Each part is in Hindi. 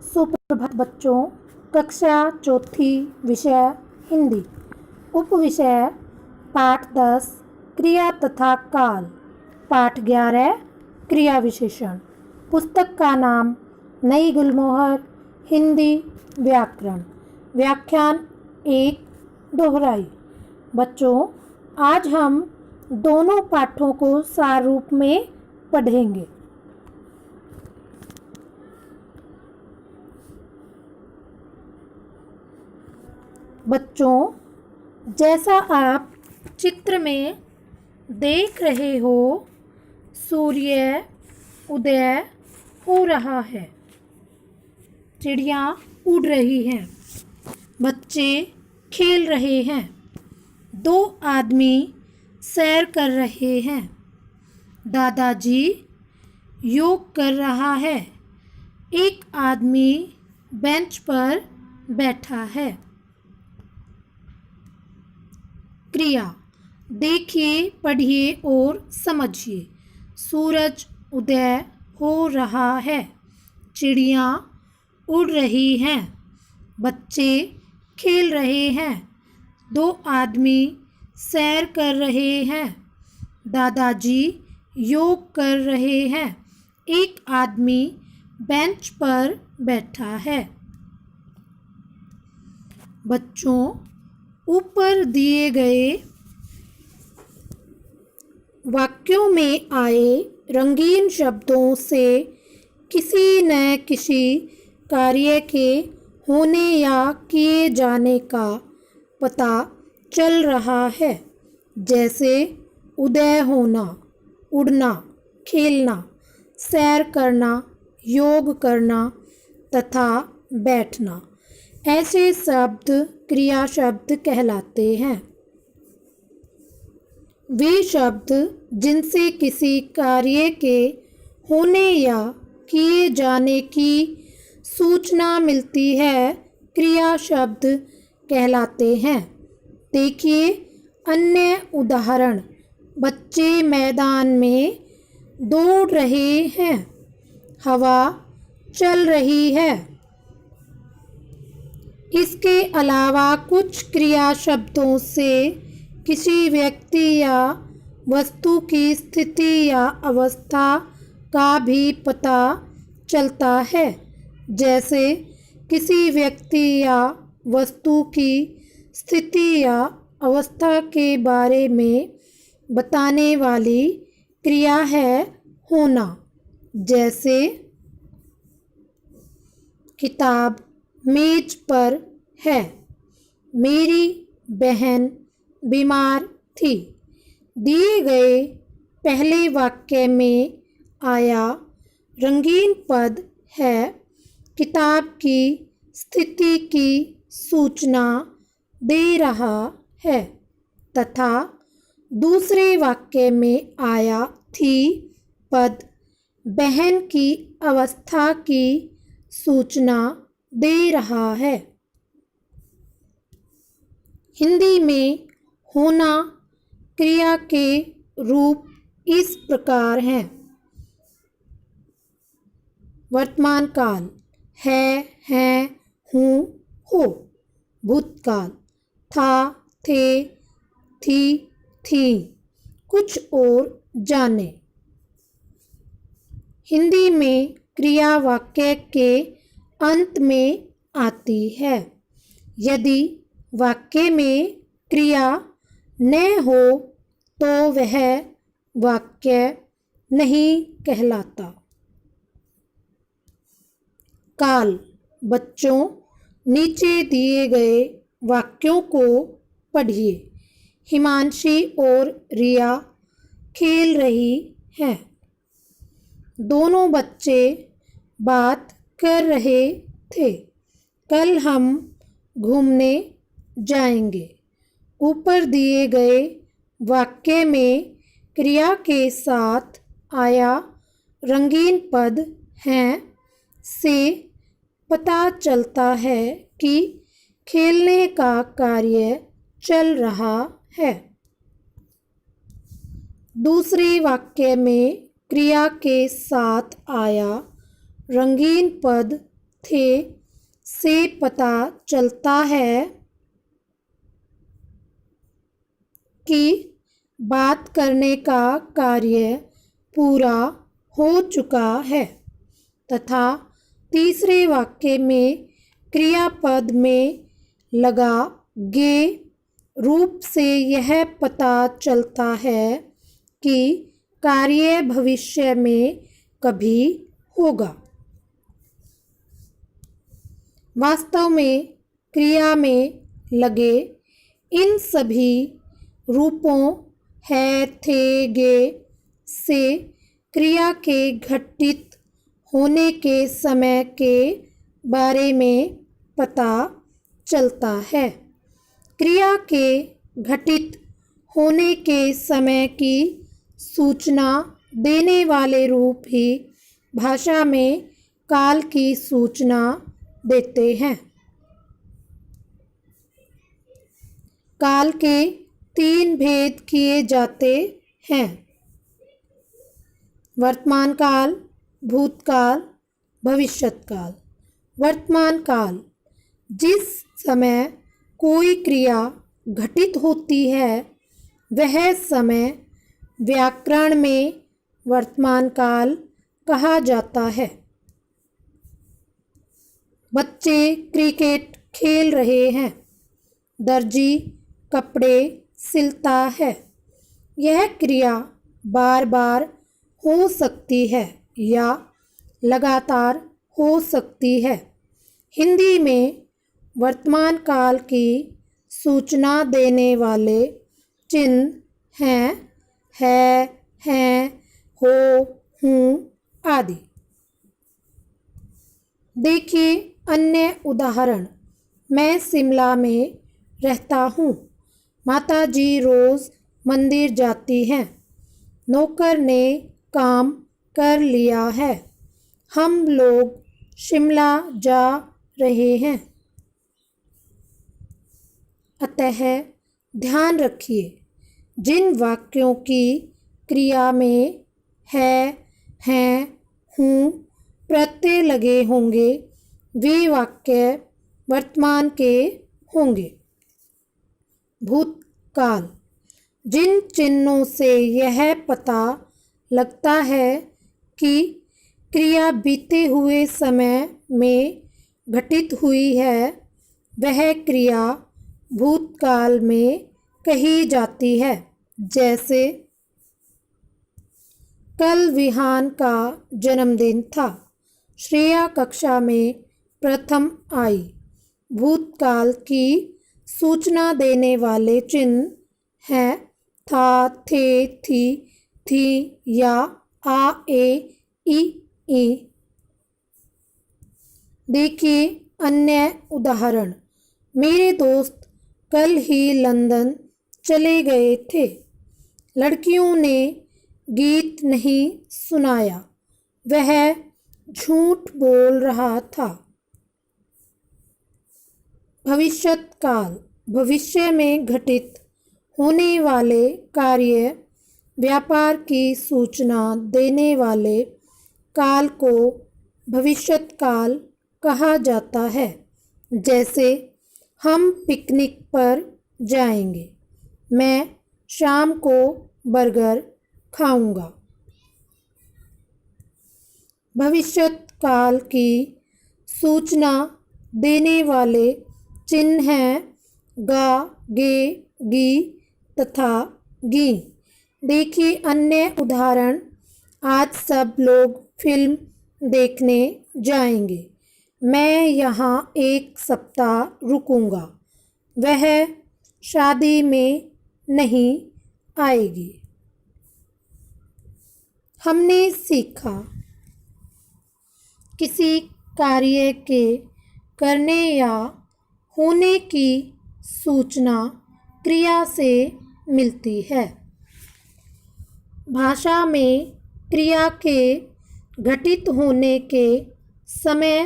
सुप्रभात बच्चों। कक्षा चौथी, विषय हिंदी, उप विषय पाठ 10 क्रिया तथा काल, पाठ 11 क्रिया विशेषण। पुस्तक का नाम नई गुलमोहर, हिंदी व्याकरण, व्याख्यान 1, दोहराई। बच्चों, आज हम दोनों पाठों को सार रूप में पढ़ेंगे। बच्चों, जैसा आप चित्र में देख रहे हो, सूर्य उदय हो रहा है, चिड़िया उड़ रही हैं, बच्चे खेल रहे हैं, दो आदमी सैर कर रहे हैं, दादाजी योग कर रहा है, एक आदमी बेंच पर बैठा है। क्रिया, देखिए, पढ़िए और समझिए। सूरज उदय हो रहा है, चिड़िया उड़ रही हैं, बच्चे खेल रहे हैं, दो आदमी सैर कर रहे हैं, दादाजी योग कर रहे हैं, एक आदमी बेंच पर बैठा है। बच्चों, ऊपर दिए गए वाक्यों में आए रंगीन शब्दों से किसी न किसी कार्य के होने या किए जाने का पता चल रहा है, जैसे उदय होना, उड़ना, खेलना, सैर करना, योग करना तथा बैठना। ऐसे शब्द क्रिया शब्द कहलाते हैं। वे शब्द जिनसे किसी कार्य के होने या किए जाने की सूचना मिलती है, क्रिया शब्द कहलाते हैं। देखिए अन्य उदाहरण। बच्चे मैदान में दौड़ रहे हैं, हवा चल रही है। इसके अलावा कुछ क्रिया शब्दों से किसी व्यक्ति या वस्तु की स्थिति या अवस्था का भी पता चलता है, जैसे किसी व्यक्ति या वस्तु की स्थिति या अवस्था के बारे में बताने वाली क्रिया है होना। जैसे किताब मेज पर है, मेरी बहन बीमार थी। दिए गए पहले वाक्य में आया रंगीन पद है किताब की स्थिति की सूचना दे रहा है तथा दूसरे वाक्य में आया थी पद बहन की अवस्था की सूचना दे रहा है। हिंदी में होना क्रिया के रूप इस प्रकार हैं। वर्तमान काल है, हैं, हूँ, हो। भूतकाल था, थे, थी, थी। कुछ और जाने। हिंदी में क्रिया वाक्य के अंत में आती है। यदि वाक्य में क्रिया न हो तो वह वाक्य नहीं कहलाता। काल। बच्चों, नीचे दिए गए वाक्यों को पढ़िए। हिमांशी और रिया खेल रही हैं। दोनों बच्चे बात कर रहे थे, कल हम घूमने जाएंगे। ऊपर दिए गए वाक्य में क्रिया के साथ आया रंगीन पद हैं से पता चलता है कि खेलने का कार्य चल रहा है। दूसरे वाक्य में क्रिया के साथ आया रंगीन पद थे से पता चलता है कि बात करने का कार्य पूरा हो चुका है तथा तीसरे वाक्य में क्रियापद में लगा गे रूप से यह पता चलता है कि कार्य भविष्य में कभी होगा। वास्तव में क्रिया में लगे इन सभी रूपों है थे गे से क्रिया के घटित होने के समय के बारे में पता चलता है। क्रिया के घटित होने के समय की सूचना देने वाले रूप ही भाषा में काल की सूचना देते हैं। काल के 3 भेद किए जाते हैं: वर्तमान काल, भूतकाल, भविष्यत्काल। वर्तमान काल जिस समय कोई क्रिया घटित होती है वह समय व्याकरण में वर्तमान काल कहा जाता है। बच्चे क्रिकेट खेल रहे हैं। दर्जी कपड़े सिलता है। यह क्रिया बार बार हो सकती है या लगातार हो सकती है। हिंदी में वर्तमान काल की सूचना देने वाले चिन्ह हैं हैं, हो, हूँ आदि। देखिए अन्य उदाहरण। मैं शिमला में रहता हूँ। माताजी रोज़ मंदिर जाती हैं। नौकर ने काम कर लिया है। हम लोग शिमला जा रहे हैं। अतः ध्यान रखिए जिन वाक्यों की क्रिया में है, हैं, हूँ प्रत्यय लगे होंगे वे वाक्य वर्तमान के होंगे। भूतकाल जिन चिन्हों से यह पता लगता है कि क्रिया बीते हुए समय में घटित हुई है वह क्रिया भूतकाल में कही जाती है। जैसे कल विहान का जन्मदिन था। श्रेया कक्षा में प्रथम आई। भूतकाल की सूचना देने वाले चिन्ह हैं था, थे, थी, थी या आ, ए, ई। देखिए अन्य उदाहरण। मेरे दोस्त कल ही लंदन चले गए थे। लड़कियों ने गीत नहीं सुनाया। वह झूठ बोल रहा था। भविष्यत्काल भविष्य में घटित होने वाले कार्य व्यापार की सूचना देने वाले काल को भविष्यत्काल कहा जाता है। जैसे हम पिकनिक पर जाएंगे। मैं शाम को बर्गर खाऊंगा। भविष्यत्काल की सूचना देने वाले चिन्ह हैं गा, गे, गी तथा गी। देखिए अन्य उदाहरण। आज सब लोग फिल्म देखने जाएंगे। मैं यहाँ 1 सप्ताह रुकूंगा। वह शादी में नहीं आएगी। हमने सीखा किसी कार्य के करने या होने की सूचना क्रिया से मिलती है। भाषा में क्रिया के घटित होने के समय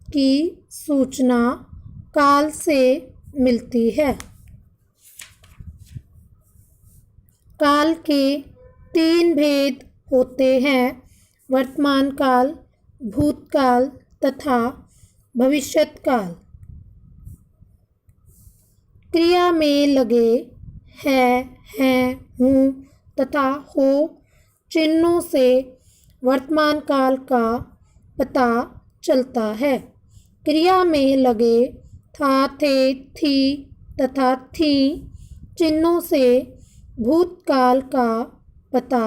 की सूचना काल से मिलती है। काल के 3 भेद होते हैं: वर्तमान काल, भूतकाल तथा भविष्यकाल। क्रिया में लगे है, हैं, हूँ तथा हो चिन्हों से वर्तमान काल का पता चलता है। क्रिया में लगे था, थे, थी तथा थी चिन्हों से भूतकाल का पता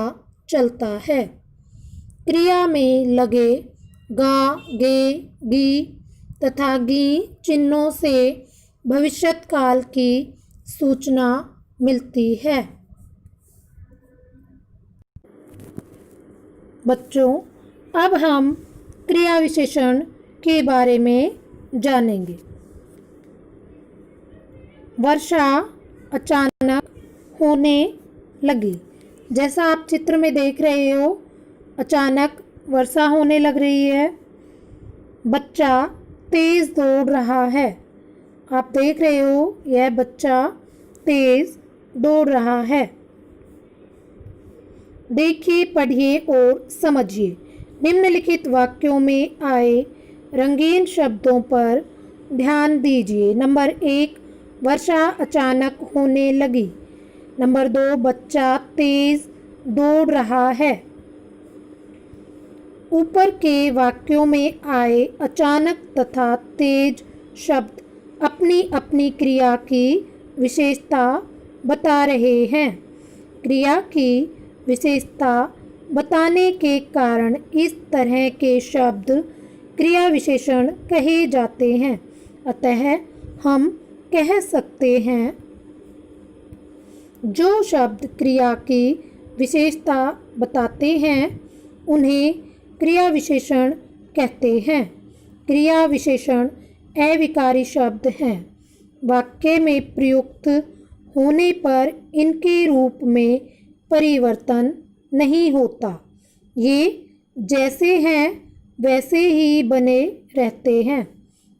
चलता है। क्रिया में लगे गा, गे, गी तथा गी चिन्हों से भविष्यकाल की सूचना मिलती है। बच्चों, अब हम क्रिया विशेषण के बारे में जानेंगे। वर्षा अचानक होने लगी। जैसा आप चित्र में देख रहे हो, अचानक वर्षा होने लग रही है। बच्चा तेज दौड़ रहा है। आप देख रहे हो, यह बच्चा तेज दौड़ रहा है। देखिए, पढ़िए और समझिए। निम्नलिखित वाक्यों में आए रंगीन शब्दों पर ध्यान दीजिए। नंबर 1, वर्षा अचानक होने लगी। नंबर 2, बच्चा तेज दौड़ रहा है। ऊपर के वाक्यों में आए अचानक तथा तेज शब्द अपनी अपनी क्रिया की विशेषता बता रहे हैं। क्रिया की विशेषता बताने के कारण इस तरह के शब्द क्रिया विशेषण कहे जाते हैं। अतः हम कह सकते हैं, जो शब्द क्रिया की विशेषता बताते हैं उन्हें क्रिया विशेषण कहते हैं। क्रिया विशेषण अविकारी शब्द हैं। वाक्य में प्रयुक्त होने पर इनके रूप में परिवर्तन नहीं होता। ये जैसे हैं वैसे ही बने रहते हैं।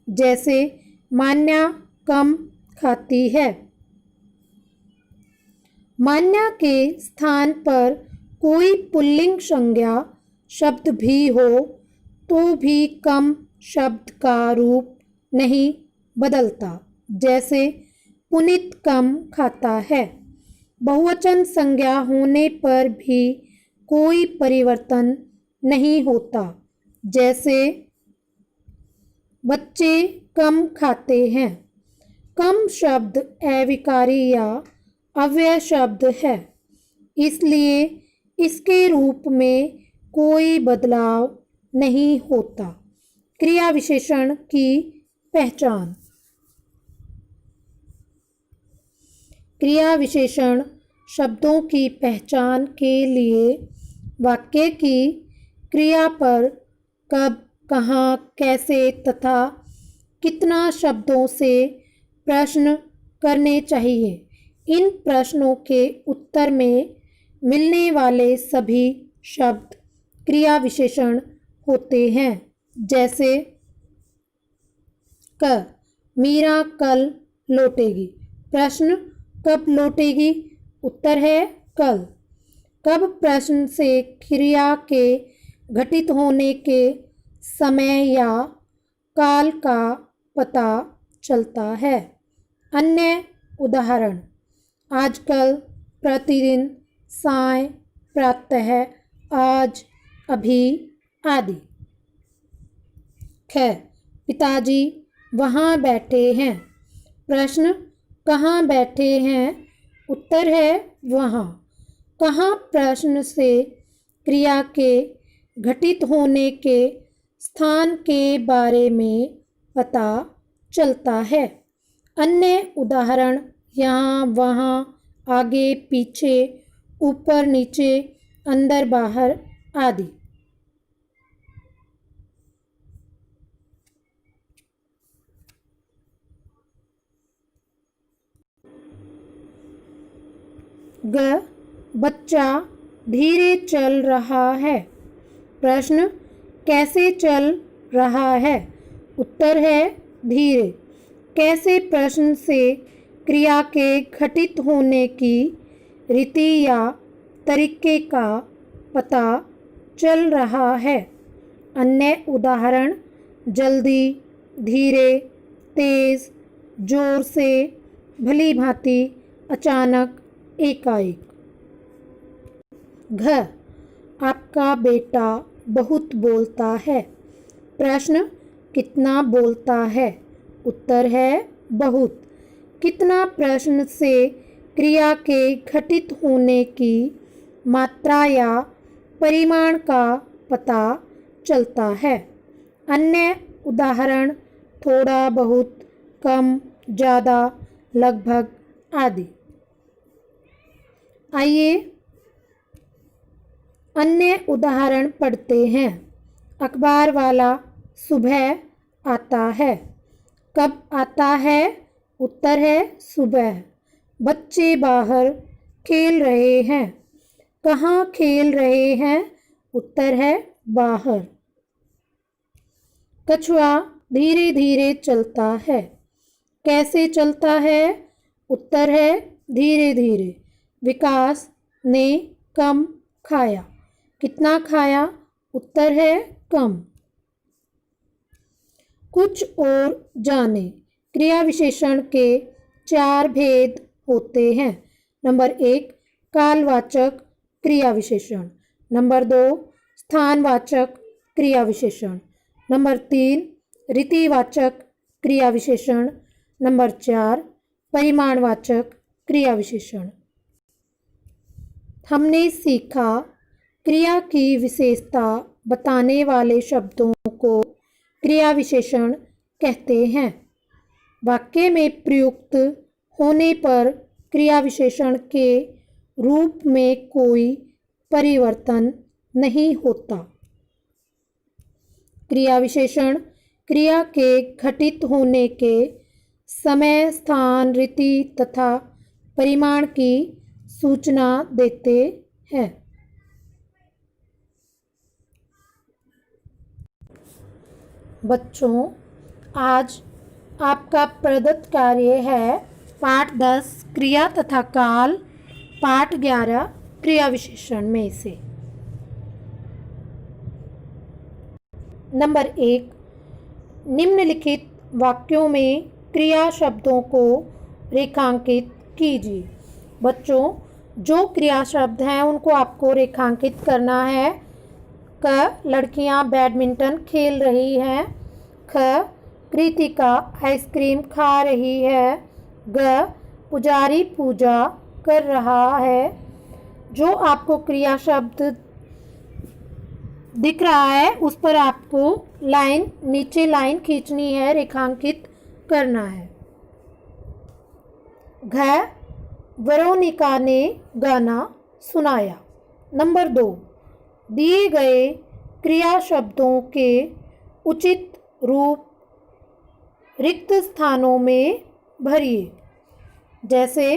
जैसे मान्या कम खाती है। मान्या के स्थान पर कोई पुल्लिंग संज्ञा शब्द भी हो तो भी कम शब्द का रूप नहीं बदलता। जैसे पुनित कम खाता है। बहुवचन संज्ञा होने पर भी कोई परिवर्तन नहीं होता। जैसे बच्चे कम खाते हैं। कम शब्द अविकारी या अव्यय शब्द है, इसलिए इसके रूप में कोई बदलाव नहीं होता। क्रिया विशेषण की पहचान। क्रिया विशेषण शब्दों की पहचान के लिए वाक्य की क्रिया पर कब, कहाँ, कैसे तथा कितना शब्दों से प्रश्न करने चाहिए। इन प्रश्नों के उत्तर में मिलने वाले सभी शब्द क्रिया विशेषण होते हैं। जैसे क, मीरा कल लौटेगी। प्रश्न, कब लौटेगी? उत्तर है कल। कब प्रश्न से क्रिया के घटित होने के समय या काल का पता चलता है। अन्य उदाहरण आजकल, प्रतिदिन, साय, प्रातः, आज, अभी आदि। ख, पिताजी वहाँ बैठे हैं। प्रश्न, कहाँ बैठे हैं? उत्तर है वहाँ। कहाँ प्रश्न से क्रिया के घटित होने के स्थान के बारे में पता चलता है। अन्य उदाहरण यहाँ, वहाँ, आगे, पीछे, ऊपर, नीचे, अंदर, बाहर आदि। ग, बच्चा धीरे चल रहा है। प्रश्न, कैसे चल रहा है? उत्तर है धीरे। कैसे प्रश्न से क्रिया के घटित होने की रीति या तरीके का पता चल रहा है। अन्य उदाहरण जल्दी, धीरे, तेज, जोर से, भली भांति, अचानक, एकाएक। घ, आपका बेटा बहुत बोलता है। प्रश्न, कितना बोलता है? उत्तर है बहुत। कितना प्रश्न से क्रिया के घटित होने की मात्रा या परिमाण का पता चलता है। अन्य उदाहरण थोड़ा बहुत, कम, ज़्यादा, लगभग आदि। आइए अन्य उदाहरण पढ़ते हैं। अखबार वाला सुबह आता है। कब आता है? उत्तर है सुबह। बच्चे बाहर खेल रहे हैं। कहाँ खेल रहे हैं? उत्तर है बाहर। कछुआ धीरे धीरे चलता है। कैसे चलता है? उत्तर है धीरे धीरे। विकास ने कम खाया। कितना खाया? उत्तर है कम। कुछ और जाने। क्रिया विशेषण के 4 भेद होते हैं। नंबर 1, कालवाचक क्रिया विशेषण। नंबर 2, स्थानवाचक क्रिया विशेषण। नंबर 3, रीतिवाचक क्रिया विशेषण। नंबर 4, परिमाणवाचक क्रिया विशेषण। हमने सीखा क्रिया की विशेषता बताने वाले शब्दों को क्रिया विशेषण कहते हैं। वाक्य में प्रयुक्त होने पर क्रिया विशेषण के रूप में कोई परिवर्तन नहीं होता। क्रिया विशेषण क्रिया के घटित होने के समय, स्थान, रीति तथा परिमाण की सूचना देते हैं। बच्चों, आज आपका प्रदत्त कार्य है पाठ 10 क्रिया तथा काल, पाठ 11 क्रिया विशेषण में से। नंबर 1, निम्नलिखित वाक्यों में क्रिया शब्दों को रेखांकित कीजिए। बच्चों, जो क्रिया शब्द हैं उनको आपको रेखांकित करना है। क, लड़कियां बैडमिंटन खेल रही हैं। ख, कृतिका आइसक्रीम खा रही है। ग, पुजारी पूजा कर रहा है। जो आपको क्रिया शब्द दिख रहा है उस पर आपको नीचे लाइन खींचनी है, रेखांकित करना है। घ, वेरोनिका ने गाना सुनाया। नंबर 2, दिए गए क्रिया शब्दों के उचित रूप रिक्त स्थानों में भरिए। जैसे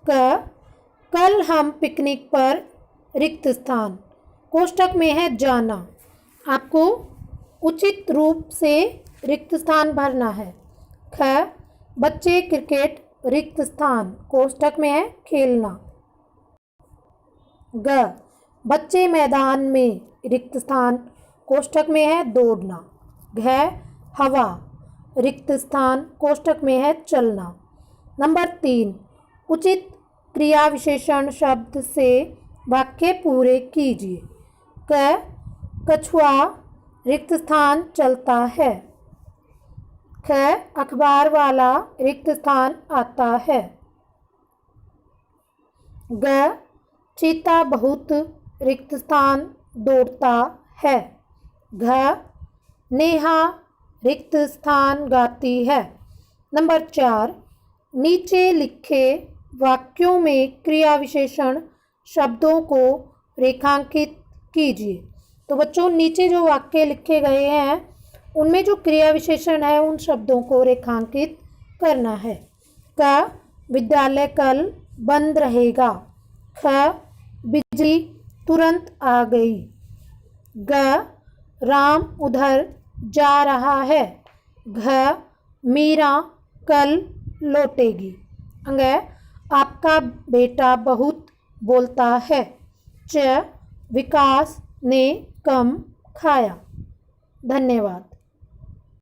क, कल हम पिकनिक पर, रिक्त स्थान, कोष्ठक में है जाना। आपको उचित रूप से रिक्त स्थान भरना है। ख, बच्चे क्रिकेट, रिक्त स्थान, कोष्ठक में है खेलना। ग, बच्चे मैदान में, रिक्त स्थान, कोष्ठक में है दौड़ना। घ, हवा, रिक्त स्थान, कोष्ठक में है चलना। नंबर 3, उचित क्रिया विशेषण शब्द से वाक्य पूरे कीजिए। क, कछुआ रिक्त स्थान चलता है। ख, अखबार वाला रिक्त स्थान आता है। ग, चीता बहुत रिक्त स्थान दौड़ता है। घ, नेहा रिक्त स्थान गाती है। नंबर 4, नीचे लिखे वाक्यों में क्रिया विशेषण शब्दों को रेखांकित कीजिए। तो बच्चों, नीचे जो वाक्य लिखे गए हैं उनमें जो क्रिया विशेषण है उन शब्दों को रेखांकित करना है। क, विद्यालय कल बंद रहेगा। ख, बिजली तुरंत आ गई। ग, राम उधर जा रहा है। घ, मीरा कल लौटेगी। अंग, आपका बेटा बहुत बोलता है। च, विकास ने कम खाया। धन्यवाद।